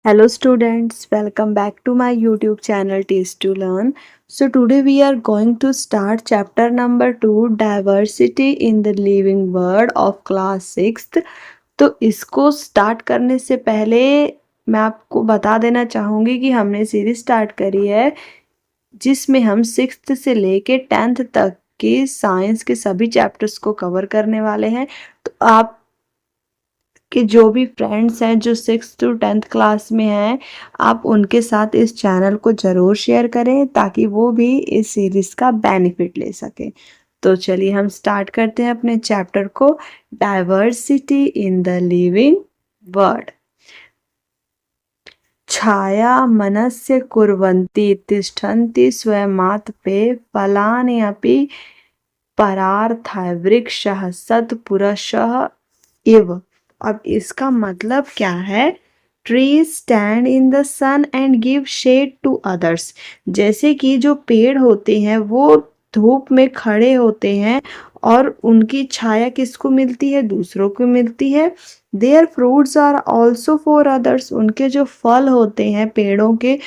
Hello students, welcome back to my YouTube channel Taste to Learn. So today we are going to start chapter number 2 Diversity in the Living World of class 6th. तो इसको start करने से पहले मैं आपको बता देना चाहूँगी कि हमने सीरीज स्टार्ट करी है जिसमें हम 6th से लेके 10th तक के साइंस के सभी चैप्टर्स को कवर करने वाले हैं। तो आप कि जो भी फ्रेंड्स हैं जो 6th to 10th क्लास में हैं, आप उनके साथ इस चैनल को ज़रूर शेयर करें ताकि वो भी इस सीरीज़ का बेनिफिट ले सकें। तो चलिए हम स्टार्ट करते हैं अपने चैप्टर को, diversity in the living world. छाया मनस्य कुर्वन्ति तिष्ठन्ति स्वयमात्पे फलानि अपि परार्थाय वृक्षः सत्पुरुषः इव। अब इसका मतलब क्या है? Trees stand in the sun and give shade to others. जैसे कि जो पेड़ होते हैं वो धूप में खड़े होते हैं और उनकी छाया किसको मिलती है? दूसरों को मिलती है। Their fruits are also for others. उनके जो फल होते हैं पेड़ों के,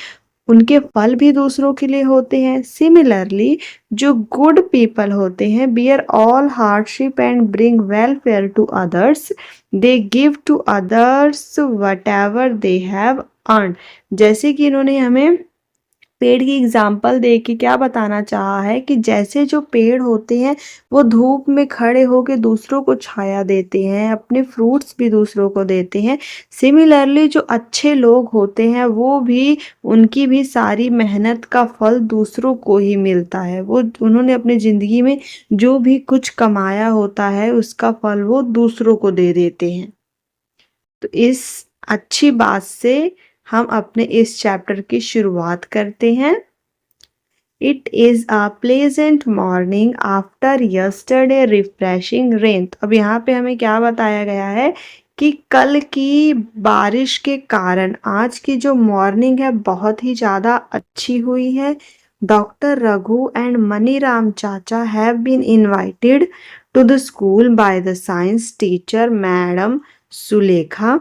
उनके फल भी दूसरों के लिए होते हैं। सिमिलरली जो गुड पीपल होते हैं bear all hardship and bring welfare to others, they give to others whatever they have earn. जैसे कि इन्होंने हमें पेड़ की एग्जाम्पल दे के क्या बताना चाहा है कि जैसे जो पेड़ होते हैं वो धूप में खड़े होकर दूसरों को छाया देते हैं, अपने फ्रूट्स भी दूसरों को देते हैं। सिमिलरली जो अच्छे लोग होते हैं वो भी, उनकी भी सारी मेहनत का फल दूसरों को ही मिलता है। वो उन्होंने अपनी ज़िंदगी में जो भी कुछ कमाया होता है उसका फल वो दूसरों को दे देते हैं। तो इस अच्छी बात से हम अपने इस चैप्टर की शुरुआत करते हैं। It is a pleasant morning after yesterday refreshing rain. अब यहाँ पे हमें क्या बताया गया है कि कल की बारिश के कारण आज की जो मॉर्निंग है बहुत ही ज़्यादा अच्छी हुई है। डॉक्टर रघु एंड मनीराम चाचा have been invited to the school by the science teacher madam Sulekha.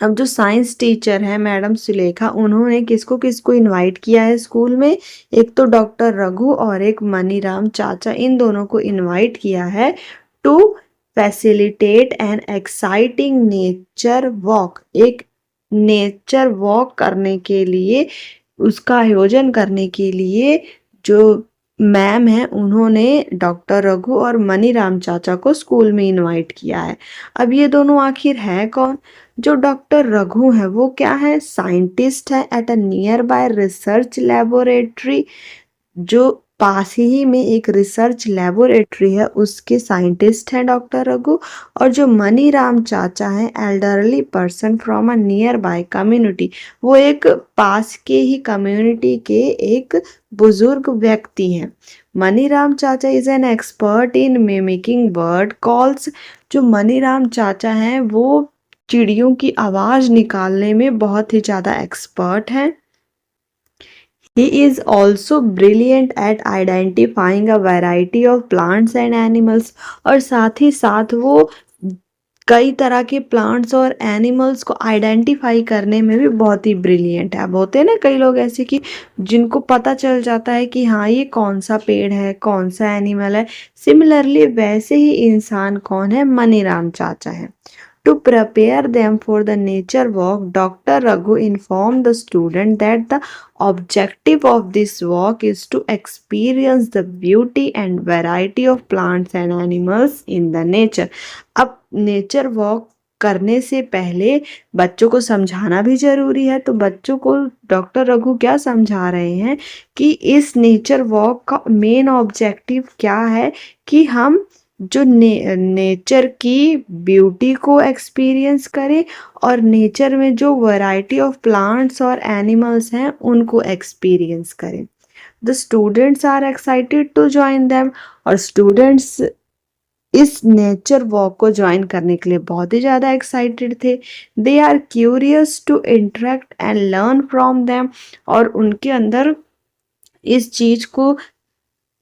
अब जो साइंस टीचर है मैडम सुलेखा, उन्होंने किसको किसको इनवाइट किया है स्कूल में? एक तो डॉक्टर रघु और एक मनीराम चाचा, इन दोनों को इनवाइट किया है to facilitate an exciting nature walk. एक नेचर वॉक करने के लिए, उसका आयोजन करने के लिए जो मैम है उन्होंने डॉक्टर रघु और मनीराम चाचा को स्कूल में इनवाइट किया है। अब ये दोनों आखिर है कौन? जो डॉक्टर रघु है वो क्या है? साइंटिस्ट है at a near by research laboratory. जो पास ही में एक रिसर्च लेबोरेटरी है उसके साइंटिस्ट हैं डॉक्टर रघु। और जो मनीराम चाचा हैं elderly person from a near by community, वो एक पास के ही कम्युनिटी के एक बुजुर्ग व्यक्ति हैं। मनीराम चाचा is an expert in mimicking bird calls. जो मनीराम चाचा हैं वो चिड़ियों की आवाज़ निकालने में बहुत ही ज़्यादा एक्सपर्ट हैं। He is also brilliant at identifying a variety of plants and animals। और साथ ही साथ वो कई तरह के प्लांट्स और एनिमल्स को आइडेंटिफाई करने में भी बहुत ही ब्रिलियंट है। अब होते हैं ना कई लोग ऐसे कि जिनको पता चल जाता है कि हाँ ये कौन सा पेड़ है, कौन सा एनिमल है। सिमिलरली वैसे ही इंसान कौन है? मनीराम चाचा है। To prepare them for the nature walk, Dr. Raghu informed the student that the objective of this walk is to experience the beauty and variety of plants and animals in the nature। अब nature walk करने से पहले बच्चों को समझाना भी जरूरी है। तो बच्चों को डॉक्टर रघु क्या समझा रहे हैं कि इस नेचर वॉक का मेन ऑब्जेक्टिव क्या है कि हम जो नेचर की ब्यूटी को एक्सपीरियंस करें और नेचर में जो वैरायटी ऑफ प्लांट्स और एनिमल्स हैं उनको एक्सपीरियंस करें। The students are excited to join them. और स्टूडेंट्स इस नेचर वॉक को ज्वाइन करने के लिए बहुत ही ज़्यादा एक्साइटेड थे। They are curious to interact and learn from them. और उनके अंदर इस चीज़ को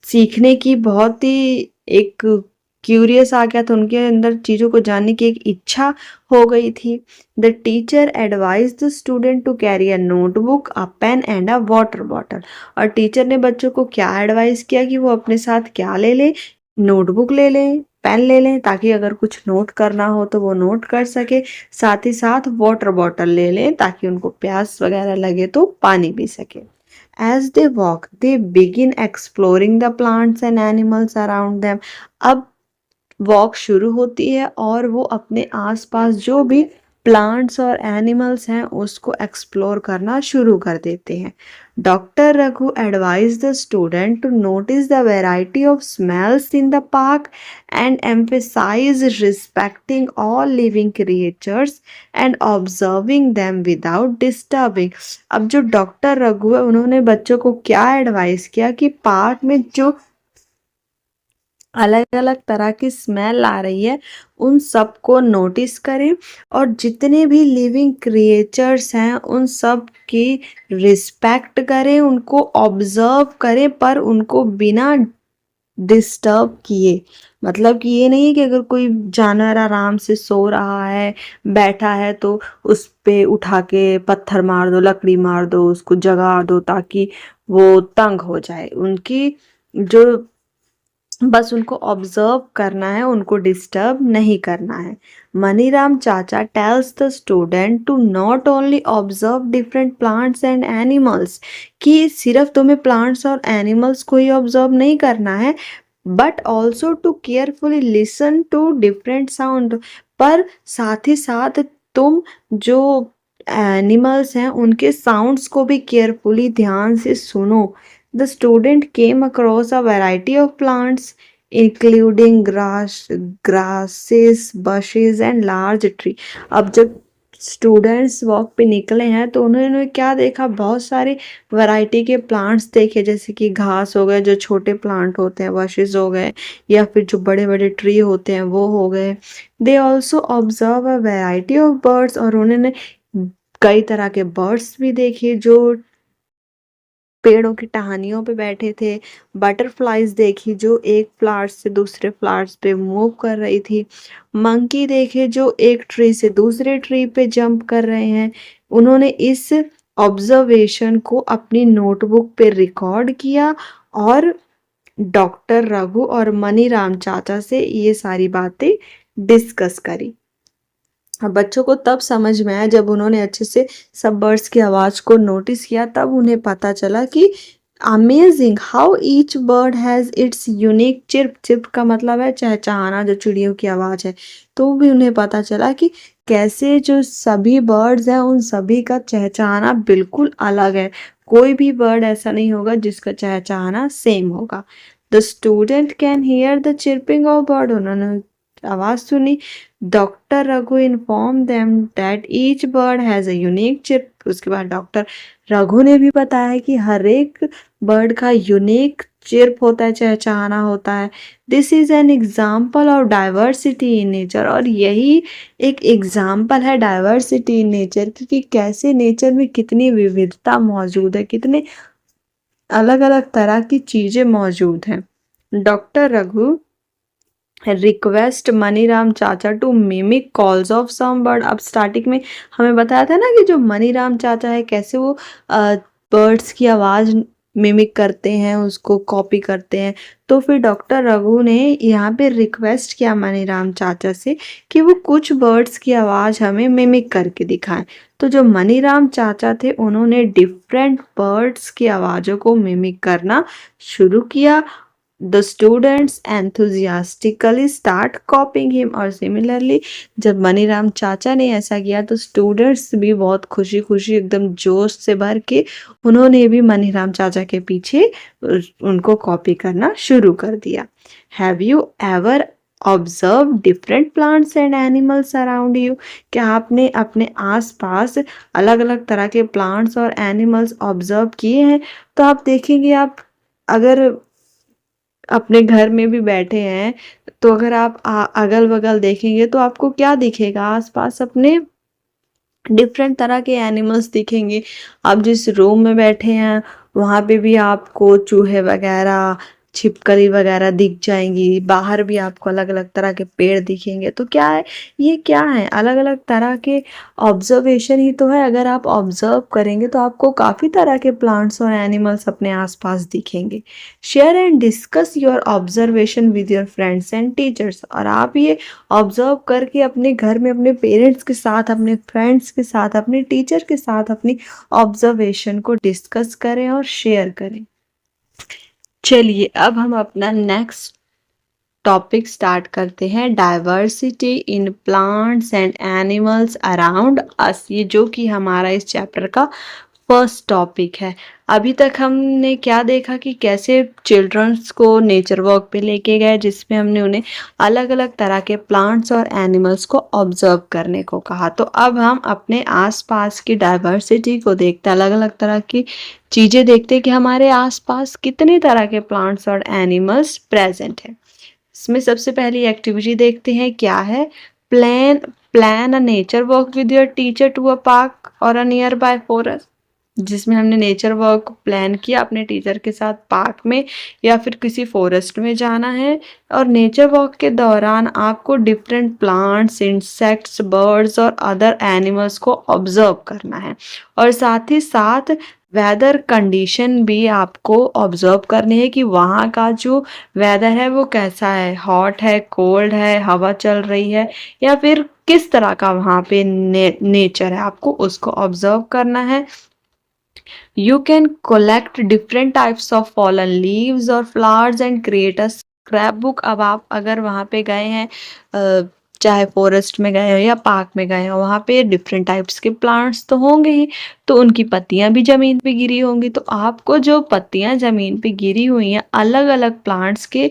सीखने की बहुत ही एक क्यूरियस आ गया था, उनके अंदर चीज़ों को जानने की एक इच्छा हो गई थी। The teacher advise the student to carry a notebook, a pen and a water bottle. और टीचर ने बच्चों को क्या एडवाइस किया कि वो अपने साथ क्या ले लें, नोटबुक ले लें, पेन ले लें, ताकि अगर कुछ नोट करना हो तो वो नोट कर सके, साथ ही साथ वाटर बॉटल ले लें ताकि उनको प्यास वगैरह लगे तो पानी पी सके। As they walk, they begin exploring the plants and animals around them. अब वॉक शुरू होती है और वो अपने आसपास जो भी प्लांट्स और एनिमल्स हैं उसको एक्सप्लोर करना शुरू कर देते हैं। Doctor Raghu advise the student to notice the variety of smells in the park and emphasize respecting all living creatures and observing them without disturbing. अब जो डॉक्टर रघु है उन्होंने बच्चों को क्या एडवाइस किया कि पार्क में जो अलग अलग तरह की स्मेल आ रही है उन सबको नोटिस करें और जितने भी लिविंग क्रिएचर्स हैं उन सब की रिस्पेक्ट करें, उनको ऑब्जर्व करें पर उनको बिना डिस्टर्ब किए। मतलब कि ये नहीं कि अगर कोई जानवर आराम से सो रहा है, बैठा है, तो उस पे उठा के पत्थर मार दो, लकड़ी मार दो, उसको जगा दो ताकि वो तंग हो जाए। उनकी जो बस उनको ऑब्जर्व करना है, उनको डिस्टर्ब नहीं करना है। मनीराम चाचा tells the student to not only observe different plants and animals, कि सिर्फ तुम्हें प्लांट्स और एनिमल्स को ही ऑब्जर्व नहीं करना है, but also to carefully listen to different sound. पर साथ ही साथ तुम जो एनिमल्स हैं उनके साउंड्स को भी केयरफुली ध्यान से सुनो। The student came across a variety of plants, including grasses, bushes, and large tree. अब जब स्टूडेंट्स वॉक पे निकले हैं तो उन्होंने क्या देखा, बहुत सारे वैरायटी के प्लांट्स देखे, जैसे कि घास हो गए, जो छोटे प्लांट होते हैं, बशेज हो गए, या फिर जो बड़े बड़े ट्री होते हैं वो हो गए। They also observe a variety of birds, और उन्होंने कई तरह के बर्ड्स भी देखे जो पेड़ों की टहनियों पे बैठे थे। बटरफ्लाइज देखी जो एक फ्लावर से दूसरे फ्लावर्स पे मूव कर रही थी। मंकी देखे जो एक ट्री से दूसरे ट्री पे जंप कर रहे हैं। उन्होंने इस ऑब्जर्वेशन को अपनी नोटबुक पे रिकॉर्ड किया और डॉक्टर रघु और मनीराम चाचा से ये सारी बातें डिस्कस करी। अब बच्चों को तब समझ में आया जब उन्होंने अच्छे से सब बर्ड्स की आवाज को नोटिस किया, तब उन्हें पता चला कि amazing how each bird has its unique chirp. Chirp का मतलब है चहचहाना, जो चिड़ियों की आवाज है। तो भी उन्हें पता चला कि कैसे जो सभी बर्ड्स हैं उन सभी का चहचहाना बिल्कुल अलग है। कोई भी बर्ड ऐसा नहीं होगा जिसका चहचहाना सेम होगा। The student can hear the chirping of bird, उन्होंने आवाज सुनी। Doctor Raghu inform them that each bird has a unique chirp. उसके बाद डॉक्टर रघु ने भी बताया कि हर एक बर्ड का यूनिक चिर्प होता है, चहचहाना होता है। This is an example of diversity in nature, और यही एक एग्जाम्पल है डाइवर्सिटी इन नेचर, क्योंकि कैसे नेचर में कितनी विविधता मौजूद है, कितने अलग अलग तरह की चीजें मौजूद हैं। डॉक्टर रघु रिक्वेस्ट मनीराम चाचा to mimic calls of some bird. अब स्टार्टिंग में हमें बताया था ना कि जो मनीराम चाचा है कैसे वो बर्ड्स की आवाज मिमिक करते हैं, उसको कॉपी करते हैं। तो फिर डॉक्टर रघु ने यहाँ पे रिक्वेस्ट किया मनीराम चाचा से कि वो कुछ बर्ड्स की आवाज हमें मिमिक करके दिखाएं। तो जो मनीराम चाचा थे उन्होंने डिफरेंट बर्ड्स की आवाजों को मिमिक करना शुरू किया। The students enthusiastically start copying him, और सिमिलरली जब मनीराम चाचा ने ऐसा किया तो स्टूडेंट्स भी बहुत खुशी खुशी एकदम जोश से भर के उन्होंने भी मनीराम चाचा के पीछे उनको कॉपी करना शुरू कर दिया। Have you ever observe different plants and animals around you? क्या आपने अपने आसपास अलग अलग तरह के प्लांट्स और एनिमल्स ऑब्जर्व किए हैं? तो आप देखेंगे, आप अगर अपने घर में भी बैठे हैं तो अगर आप अगल बगल देखेंगे तो आपको क्या दिखेगा, आसपास अपने डिफरेंट तरह के एनिमल्स दिखेंगे। आप जिस रूम में बैठे हैं वहाँ पे भी आपको चूहे वगैरह, छिपकली वगैरह दिख जाएंगी, बाहर भी आपको अलग अलग तरह के पेड़ दिखेंगे। तो क्या है, ये क्या है, अलग अलग तरह के ऑब्जर्वेशन ही तो है। अगर आप ऑब्जर्व करेंगे तो आपको काफ़ी तरह के प्लांट्स और एनिमल्स अपने आसपास दिखेंगे। Share and discuss your observation with your friends and teachers. और आप ये ऑब्जर्व करके अपने घर में अपने पेरेंट्स के साथ, अपने फ्रेंड्स के साथ, अपने टीचर के साथ अपनी ऑब्जर्वेशन को डिस्कस करें और शेयर करें। चलिए अब हम अपना नेक्स्ट टॉपिक स्टार्ट करते हैं, diversity in plants and animals around us. ये जो कि हमारा इस चैप्टर का फर्स्ट टॉपिक है। अभी तक हमने क्या देखा कि कैसे चिल्ड्रंस को नेचर वॉक पे लेके गए, जिसमें हमने उन्हें अलग अलग तरह के प्लांट्स और एनिमल्स को ऑब्जर्व करने को कहा। तो अब हम अपने आसपास की डाइवर्सिटी को देखते हैं, अलग अलग तरह की चीज़ें देखते हैं कि हमारे आसपास कितने तरह के प्लांट्स और एनिमल्स प्रेजेंट हैं। इसमें सबसे पहली एक्टिविटी देखते हैं क्या है, plan a nature walk with your teacher to a park or a near by forest. जिसमें हमने नेचर वॉक प्लान किया अपने टीचर के साथ पार्क में या फिर किसी फॉरेस्ट में जाना है। और नेचर वॉक के दौरान आपको डिफरेंट प्लांट्स, इंसेक्ट्स, बर्ड्स और अदर एनिमल्स को ऑब्जर्व करना है। और साथ ही साथ वेदर कंडीशन भी आपको ऑब्जर्व करनी है कि वहाँ का जो वेदर है वो कैसा है, हॉट है, कोल्ड है, हवा चल रही है, या फिर किस तरह का वहाँ पे नेचर है, आपको उसको ऑब्जर्व करना है। You can collect different types of fallen leaves or flowers and create a scrapbook। अब आप अगर वहाँ पे गए हैं, चाहे फॉरेस्ट में गए हो या पार्क में गए हो, वहाँ पे डिफरेंट टाइप्स के प्लांट्स तो होंगे ही, तो उनकी पत्तियां भी जमीन पे गिरी होंगी। तो आपको जो पत्तियां जमीन पे गिरी हुई हैं अलग अलग प्लांट्स के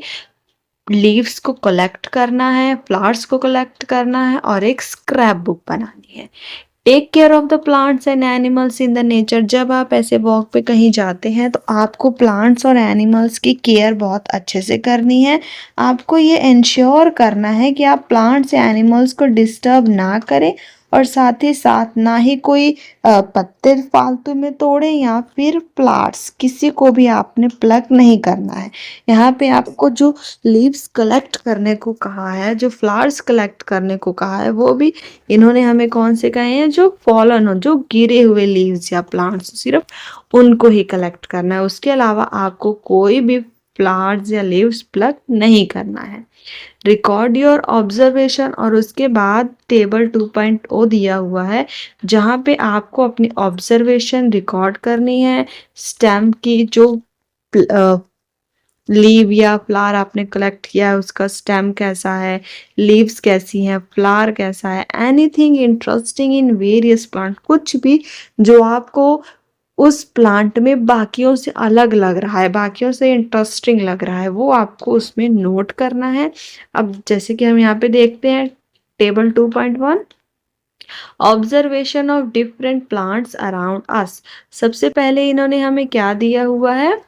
लीव्स को कलेक्ट करना है, फ्लावर्स को कलेक्ट करना है और एक स्क्रैप बुक बनानी है। Take care of the plants and animals in the nature. जब आप ऐसे वॉक पे कहीं जाते हैं तो आपको प्लांट्स और एनिमल्स की केयर बहुत अच्छे से करनी है। आपको ये इंश्योर करना है कि आप प्लांट्स या एनिमल्स को डिस्टर्ब ना करें, और साथ ही साथ ना ही कोई पत्ते फालतू में तोड़े या फिर फ्लावर्स किसी को भी आपने प्लग नहीं करना है। यहाँ पे आपको जो लीव्स कलेक्ट करने को कहा है, जो फ्लावर्स कलेक्ट करने को कहा है, वो भी इन्होंने हमें कौन से कहे हैं, जो फॉलन हो, जो गिरे हुए लीव्स या प्लांट्स, सिर्फ उनको ही कलेक्ट करना है। उसके अलावा आपको कोई भी फ्लावर्स या लीव्स प्लग नहीं करना है। Record your observation. और उसके बाद टेबल 2.0 दिया हुआ है जहाँ पे आपको अपनी ऑब्जर्वेशन रिकॉर्ड करनी है। स्टेम की जो लीव या फ्लावर आपने कलेक्ट किया है उसका स्टेम कैसा है, लीव्स कैसी हैं, फ्लावर कैसा है, anything interesting in various plant, कुछ भी जो आपको उस प्लांट में बाकियों से अलग लग रहा है, बाकियों से इंटरेस्टिंग लग रहा है, वो आपको उसमें नोट करना है। अब जैसे कि हम यहाँ पे देखते हैं table 2.1, observation of different plants around us. सबसे पहले इन्होंने हमें क्या दिया हुआ है,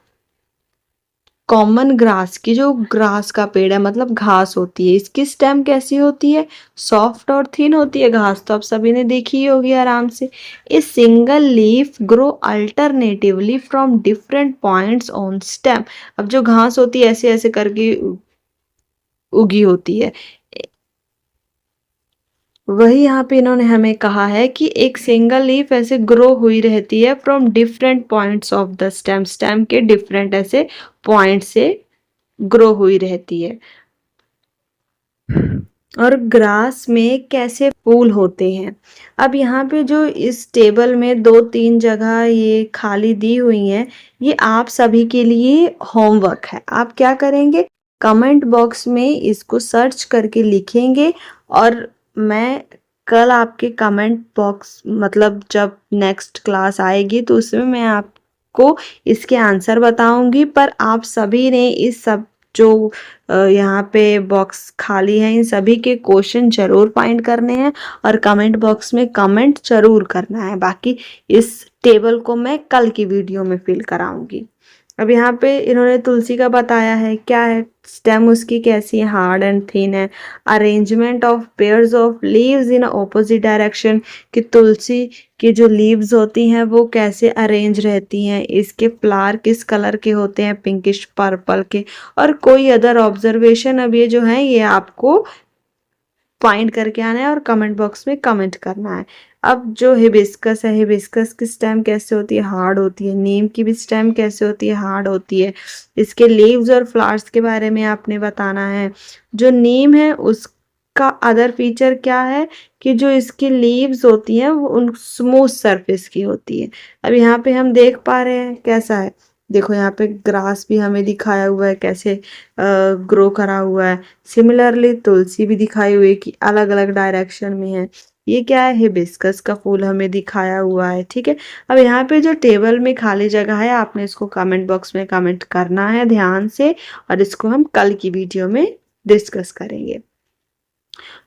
कॉमन ग्रास की, जो ग्रास का पेड़ है मतलब घास होती है, इसकी स्टेम कैसी होती है, सॉफ्ट और थिन होती है। घास तो आप सभी ने देखी ही होगी आराम से। A single leaf grow alternatively from different points on stem. अब जो घास होती है ऐसे ऐसे करके उगी होती है, वही यहाँ पे इन्होंने हमें कहा है कि एक सिंगल लीफ ऐसे ग्रो हुई रहती है from different points of the stem, stem के डिफरेंट ऐसे पॉइंट से ग्रो हुई रहती है। और ग्रास में कैसे फूल होते हैं। अब यहाँ पे जो इस टेबल में 2-3 जगह ये खाली दी हुई हैं, ये आप सभी के लिए होमवर्क है। आप क्या करेंगे, कमेंट बॉक्स में इसको सर्च करके लिखेंगे, और मैं कल आपके कमेंट बॉक्स मतलब जब नेक्स्ट क्लास आएगी तो उसमें मैं आपको इसके आंसर बताऊंगी। पर आप सभी ने इस सब जो यहाँ पे बॉक्स खाली है इन सभी के क्वेश्चन जरूर फाइंड करने हैं और कमेंट बॉक्स में कमेंट जरूर करना है। बाकी इस टेबल को मैं कल की वीडियो में फिल कराऊंगी। अब यहाँ पे इन्होंने तुलसी का बताया है, क्या है स्टेम उसकी कैसी है, हार्ड एंड थिन है। Arrangement of pairs of leaves in opposite direction, कि तुलसी की जो लीव्स होती हैं वो कैसे अरेंज रहती हैं, इसके फ्लावर किस कलर के होते हैं, पिंकिश पर्पल के, और कोई अदर ऑब्जर्वेशन। अब ये जो है ये आपको फाइंड करके आना है और कमेंट बॉक्स में कमेंट करना है। अब जो हिबिस्कस है, हिबिस्कस की स्टेम कैसे होती है, हार्ड होती है। नीम की भी स्टेम कैसे होती है, हार्ड होती है। इसके लीव्स और फ्लावर्स के बारे में आपने बताना है। जो नीम है उसका अदर फीचर क्या है कि जो इसकी लीव्स होती हैं वो उन स्मूथ सरफेस की होती है। अब यहाँ पे हम देख पा रहे हैं कैसा है, देखो यहाँ पे ग्रास भी हमें दिखाया हुआ है कैसे ग्रो करा हुआ है। सिमिलरली तुलसी भी दिखाई हुई है कि अलग अलग डायरेक्शन में है। ये क्या है, हिबिस्कस का फूल हमें दिखाया हुआ है। ठीक है, अब यहाँ पे जो टेबल में खाली जगह है आपने इसको कमेंट बॉक्स में कमेंट करना है ध्यान से, और इसको हम कल की वीडियो में डिस्कस करेंगे।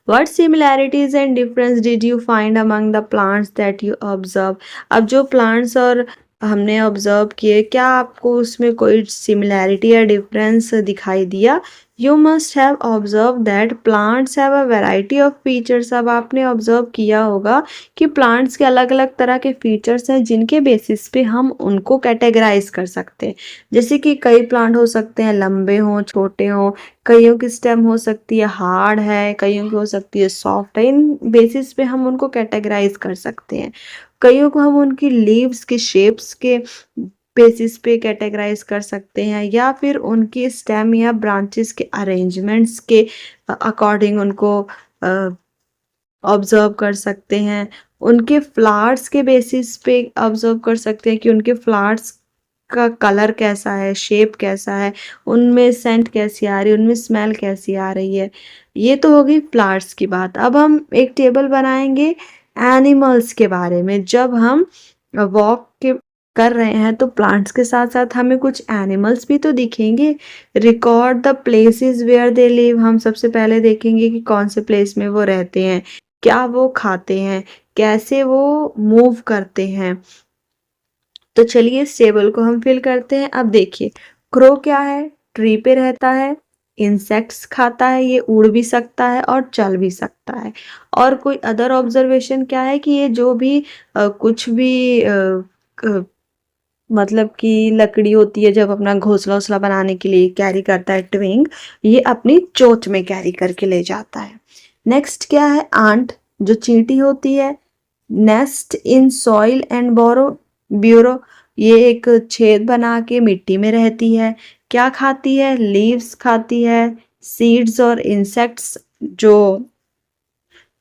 What similarities and difference did you find among the plants that you observe? अब जो plants और हमने ऑब्जर्व किए, क्या आपको उसमें कोई सिमिलैरिटी या डिफरेंस दिखाई दिया? You must have observe that plants have a variety of features. अब आपने ऑब्जर्व किया होगा कि प्लांट्स के अलग अलग तरह के फीचर्स हैं जिनके बेसिस पे हम उनको कैटेगराइज कर सकते हैं। जैसे कि कई प्लांट हो सकते हैं लंबे हों, छोटे हों, कईयों की स्टेम हो सकती है हार्ड है, कईयों की हो सकती है सॉफ्ट है। इन बेसिस पे हम उनको कैटेगराइज कर सकते हैं। कईयों को हम उनकी लीव्स के शेप्स के बेसिस पे कैटेगराइज कर सकते हैं, या फिर उनकी स्टेम या ब्रांचेस के अरेंजमेंट्स के अकॉर्डिंग उनको ऑब्जर्व कर सकते हैं। उनके फ्लावर्स के बेसिस पे ऑब्जर्व कर सकते हैं कि उनके फ्लावर्स का कलर कैसा है, शेप कैसा है, उनमें सेंट कैसी आ रही है, उनमें स्मेल कैसी आ रही है। ये तो हो गई फ्लावर्स की बात। अब हम एक टेबल बनाएंगे एनिमल्स के बारे में। जब हम वॉक के कर रहे हैं तो प्लांट्स के साथ साथ हमें कुछ एनिमल्स भी तो दिखेंगे। Record the places where they live. हम सबसे पहले देखेंगे कि कौन से प्लेस में वो रहते हैं, क्या वो खाते हैं, कैसे वो मूव करते हैं। तो चलिए इस टेबल को हम फिल करते हैं। अब देखिए क्रो क्या है, ट्री पे रहता है, इंसेक्ट्स खाता है, ये उड़ भी सकता है और चल भी सकता है। और कोई अदर ऑब्जर्वेशन क्या है कि ये जो भी कुछ भी मतलब कि लकड़ी होती है जब अपना घोंसला वोसला बनाने के लिए कैरी करता है ट्विंग, ये अपनी चोंच में कैरी करके ले जाता है। नेक्स्ट क्या है, आंट जो चींटी होती है। Nest in soil and bureau, ये एक छेद बना के मिट्टी में रहती है। क्या खाती है, लीव्स खाती है, सीड्स और इंसेक्ट्स। जो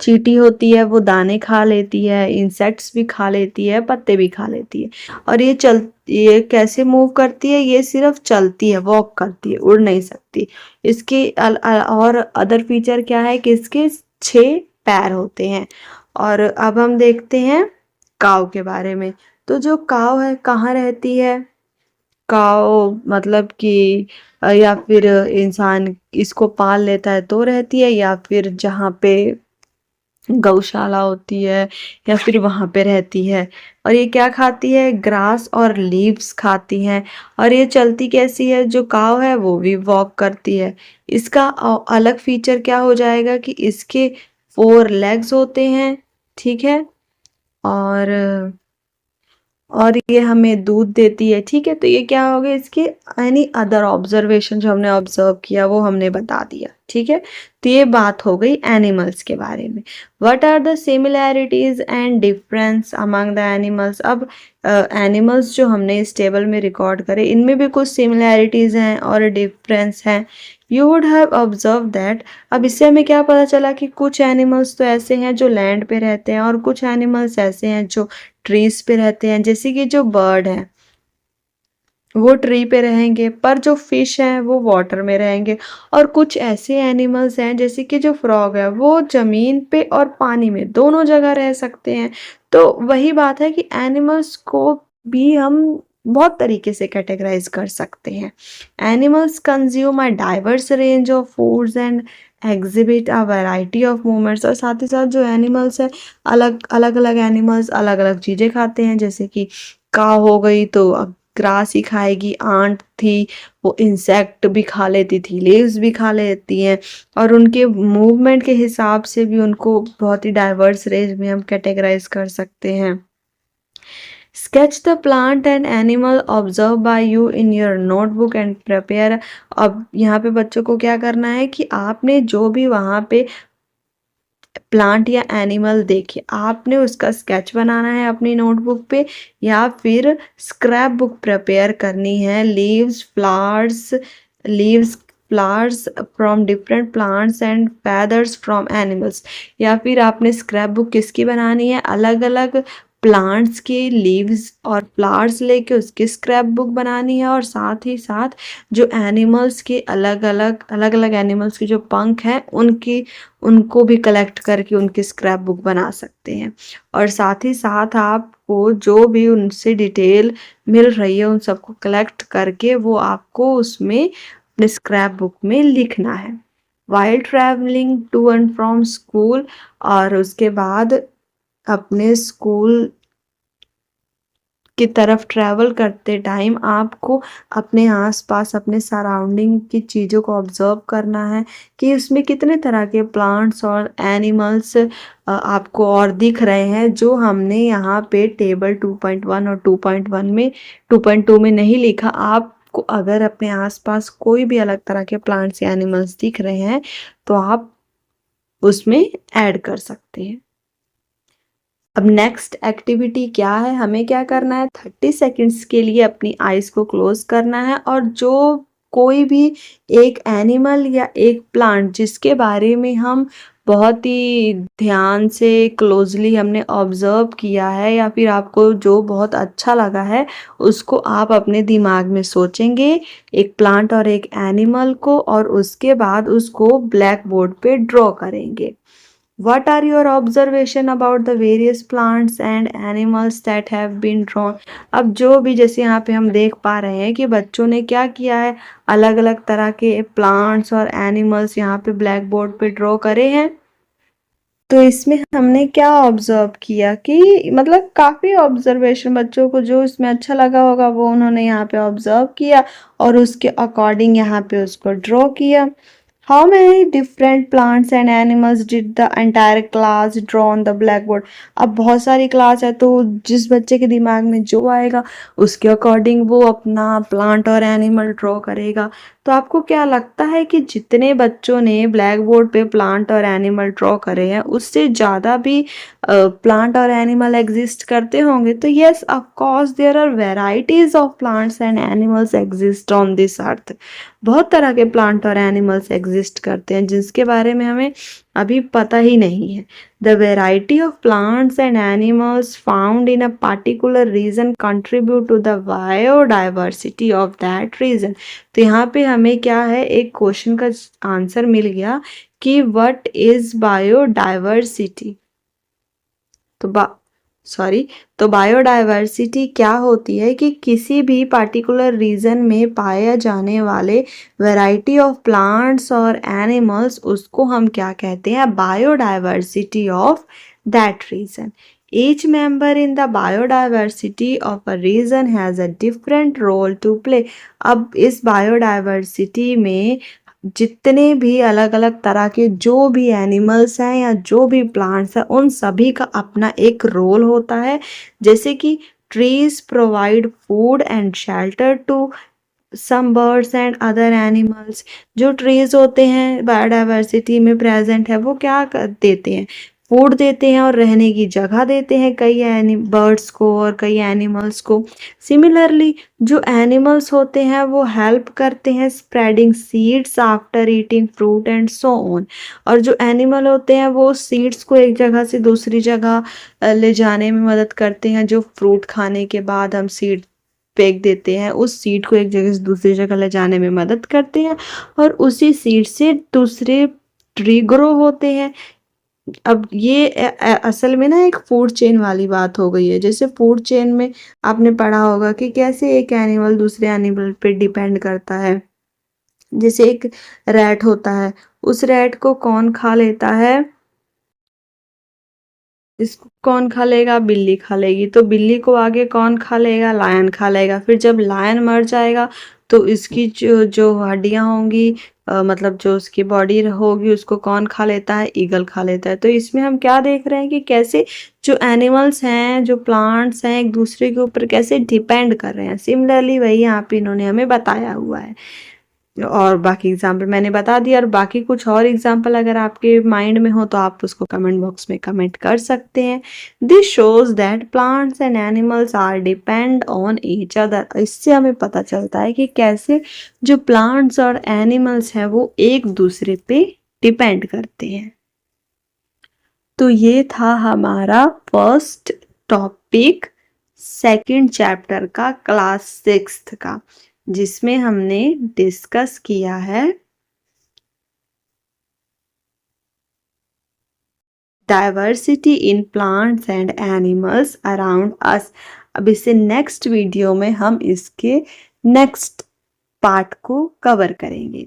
चींटी होती है वो दाने खा लेती है, इंसेक्ट्स भी खा लेती है, पत्ते भी खा लेती है। और ये कैसे मूव करती है, ये सिर्फ चलती है, वॉक करती है, उड़ नहीं सकती। इसके और अदर फीचर क्या है कि इसके 6 पैर होते हैं। और अब हम देखते हैं काव के बारे में। तो जो काव है कहाँ रहती है, काव मतलब कि या फिर इंसान इसको पाल लेता है तो रहती है, या फिर जहाँ पे गौशाला होती है या फिर वहां पे रहती है। और ये क्या खाती है, ग्रास और लीव्स खाती हैं। और ये चलती कैसी है, जो काव है वो भी वॉक करती है। इसका अलग फीचर क्या हो जाएगा कि इसके 4 लेग्स होते हैं। ठीक है, और ये हमें दूध देती है। ठीक है, तो ये क्या हो गया, इसके एनी अदर ऑब्जर्वेशन जो हमने ऑब्जर्व किया वो हमने बता दिया। ठीक है, तो ये बात हो गई एनिमल्स के बारे में। What are the similarities and difference among the animals. अब एनिमल्स जो हमने इस टेबल में रिकॉर्ड करे इनमें भी कुछ सिमिलैरिटीज हैं और डिफरेंस हैं। You would have observe that. अब इससे हमें क्या पता चला कि कुछ एनिमल्स तो ऐसे हैं जो लैंड पे रहते हैं और कुछ एनिमल्स ऐसे हैं जो ट्रीज पे रहते हैं। जैसे कि जो बर्ड हैं वो ट्री पे रहेंगे, पर जो फिश हैं वो वाटर में रहेंगे। और कुछ ऐसे एनिमल्स हैं जैसे कि जो फ्रॉग है वो जमीन पे और पानी में दोनों जगह रह सकते हैं। तो वही बात है कि एनिमल्स को भी हम बहुत तरीके से कैटेगराइज कर सकते हैं। Animals consume a diverse range of foods and exhibit a variety of movements. और साथ ही साथ जो एनिमल्स है अलग अलग एनिमल्स अलग अलग चीज़ें खाते हैं। जैसे कि काव हो गई तो ग्रास ही खाएगी, आंट थी वो इंसेक्ट भी खा लेती थी, लीव्स भी खा लेती हैं, और उनके मूवमेंट के हिसाब से भी उनको बहुत ही डाइवर्स रेंज में हम कैटेगराइज कर सकते हैं। Sketch the plant and animal observe by you in your notebook and prepare. अब यहाँ पे बच्चों को क्या करना है कि आपने जो भी वहाँ पे प्लांट या एनिमल देखे आपने उसका स्केच बनाना है अपनी नोटबुक पे, या फिर स्क्रैप बुक प्रिपेयर करनी है। Leaves flowers from different plants and feathers from animals. या फिर आपने स्क्रैप बुक किसकी बनानी है, अलग अलग प्लांट्स के लीव्स और फ्लावर्स लेके उसकी स्क्रैप बुक बनानी है, और साथ ही साथ जो एनिमल्स के अलग अलग एनिमल्स के जो पंख हैं उनकी उनको भी कलेक्ट करके उनकी स्क्रैप बुक बना सकते हैं। और साथ ही साथ आपको जो भी उनसे डिटेल मिल रही है उन सबको कलेक्ट करके वो आपको उसमें अपने स्क्रैप बुक में लिखना है। While travelling to and from school, और उसके बाद अपने स्कूल की तरफ ट्रैवल करते टाइम आपको अपने आसपास अपने सराउंडिंग की चीज़ों को ऑब्जर्व करना है कि उसमें कितने तरह के प्लांट्स और एनिमल्स आपको और दिख रहे हैं, जो हमने यहाँ पे टेबल 2.1 और 2.1 में 2.2 में नहीं लिखा। आपको अगर अपने आसपास कोई भी अलग तरह के प्लांट्स या एनिमल्स दिख रहे हैं तो आप उसमें ऐड कर सकते हैं। अब नेक्स्ट एक्टिविटी क्या है, हमें क्या करना है, 30 सेकेंड्स के लिए अपनी आइज़ को क्लोज करना है, और जो कोई भी एक एनिमल या एक प्लांट जिसके बारे में हम बहुत ही ध्यान से क्लोजली हमने ऑब्जर्व किया है या फिर आपको जो बहुत अच्छा लगा है उसको आप अपने दिमाग में सोचेंगे, एक प्लांट और एक एनिमल को, और उसके बाद उसको ब्लैक बोर्ड पे ड्रॉ करेंगे। What are your observation about the various plants and animals that have been drawn? अब जो भी जैसे यहाँ पे हम देख पा रहे हैं कि बच्चों ने क्या किया है, अलग अलग तरह के प्लांट्स और एनिमल्स यहाँ पे ब्लैक बोर्ड पे ड्रॉ करे हैं। तो इसमें हमने क्या ऑब्जर्व किया कि मतलब काफ़ी ऑब्जर्वेशन बच्चों को जो इसमें अच्छा लगा होगा वो उन्होंने यहाँ पे ऑब्जर्व किया और उसके अकॉर्डिंग यहाँ पे उसको ड्रॉ किया। How many different plants and animals did the entire class draw on the blackboard? अब बहुत सारी क्लास है तो जिस बच्चे के दिमाग में जो आएगा उसके अकॉर्डिंग वो अपना प्लांट और एनिमल ड्रॉ करेगा। तो आपको क्या लगता है कि जितने बच्चों ने ब्लैक बोर्ड पे प्लांट और एनिमल ड्रॉ करे हैं उससे ज़्यादा भी प्लांट और एनिमल एग्जिस्ट करते होंगे? तो yes, of course there are varieties of plants and animals exist on this earth. बहुत तरह के प्लांट और एनिमल्स एग्जिस्ट करते हैं जिसके बारे में हमें अभी पता ही नहीं है। The variety of plants and animals found in a particular region contribute to the biodiversity of that region. तो यहाँ पे हमें क्या है, एक क्वेश्चन का आंसर मिल गया कि व्हाट इज बायोडाइवर्सिटी। तो बायोडाइवर्सिटी क्या होती है कि किसी भी पार्टिकुलर रीजन में पाए जाने वाले वैरायटी ऑफ प्लांट्स और एनिमल्स, उसको हम क्या कहते हैं, biodiversity of that region. Each member in the biodiversity of a region has a different role to play। अब इस बायोडाइवर्सिटी में जितने भी अलग अलग तरह के जो भी एनिमल्स हैं या जो भी प्लांट्स हैं उन सभी का अपना एक रोल होता है। जैसे कि trees provide food and shelter to some birds and other animals. जो ट्रीज होते हैं बायोडाइवर्सिटी में प्रेजेंट है वो क्या देते हैं, फूड देते हैं और रहने की जगह देते हैं कई बर्ड्स को और कई एनिमल्स को। सिमिलरली जो एनिमल्स होते हैं वो हेल्प करते हैं spreading seeds after eating fruit and so on. और जो एनिमल होते हैं वो सीड्स को एक जगह से दूसरी जगह ले जाने में मदद करते हैं। जो फ्रूट खाने के बाद हम सीड फेंक देते हैं उस सीड को एक जगह से दूसरी जगह ले जाने में मदद करते हैं और उसी सीड से दूसरे ट्री ग्रो होते हैं। अब ये असल में ना एक फूड चेन वाली बात हो गई है। जैसे फूड चेन में आपने पढ़ा होगा कि कैसे एक एनिमल दूसरे एनिमल पे डिपेंड करता है। जैसे एक रैट होता है, उस रैट को कौन खा लेता है, इसको कौन खा लेगा? बिल्ली खा लेगी। तो बिल्ली को आगे कौन खा लेगा? लायन खा लेगा। फिर जब लायन मर जाएगा तो इसकी जो जो हड्डियां होंगी, मतलब जो उसकी बॉडी होगी, उसको कौन खा लेता है? ईगल खा लेता है। तो इसमें हम क्या देख रहे हैं कि कैसे जो एनिमल्स हैं, जो प्लांट्स हैं, एक दूसरे के ऊपर कैसे डिपेंड कर रहे हैं। सिमिलरली वही यहाँ पे इन्होंने हमें बताया हुआ है। और बाकी एग्जाम्पल मैंने बता दिया, और बाकी कुछ और एग्जाम्पल अगर आपके माइंड में हो तो आप उसको कमेंट बॉक्स में कमेंट कर सकते हैं। This shows that plants and animals are depend on each other. इससे हमें पता चलता है कि कैसे जो प्लांट्स और एनिमल्स हैं वो एक दूसरे पे डिपेंड करते हैं। तो ये था हमारा फर्स्ट टॉपिक सेकंड चैप्टर का, क्लास 6 का, जिसमें हमने डिस्कस किया है diversity in plants and animals around us. अब इसे नेक्स्ट वीडियो में हम इसके नेक्स्ट पार्ट को कवर करेंगे।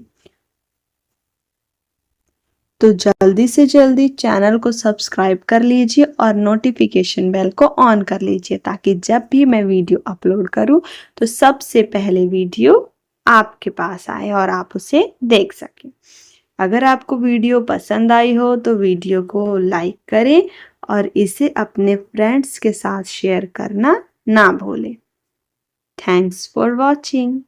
तो जल्दी से जल्दी चैनल को सब्सक्राइब कर लीजिए और नोटिफिकेशन बेल को ऑन कर लीजिए, ताकि जब भी मैं वीडियो अपलोड करूं तो सबसे पहले वीडियो आपके पास आए और आप उसे देख सकें। अगर आपको वीडियो पसंद आई हो तो वीडियो को लाइक करें और इसे अपने फ्रेंड्स के साथ शेयर करना ना भूलें। Thanks for watching.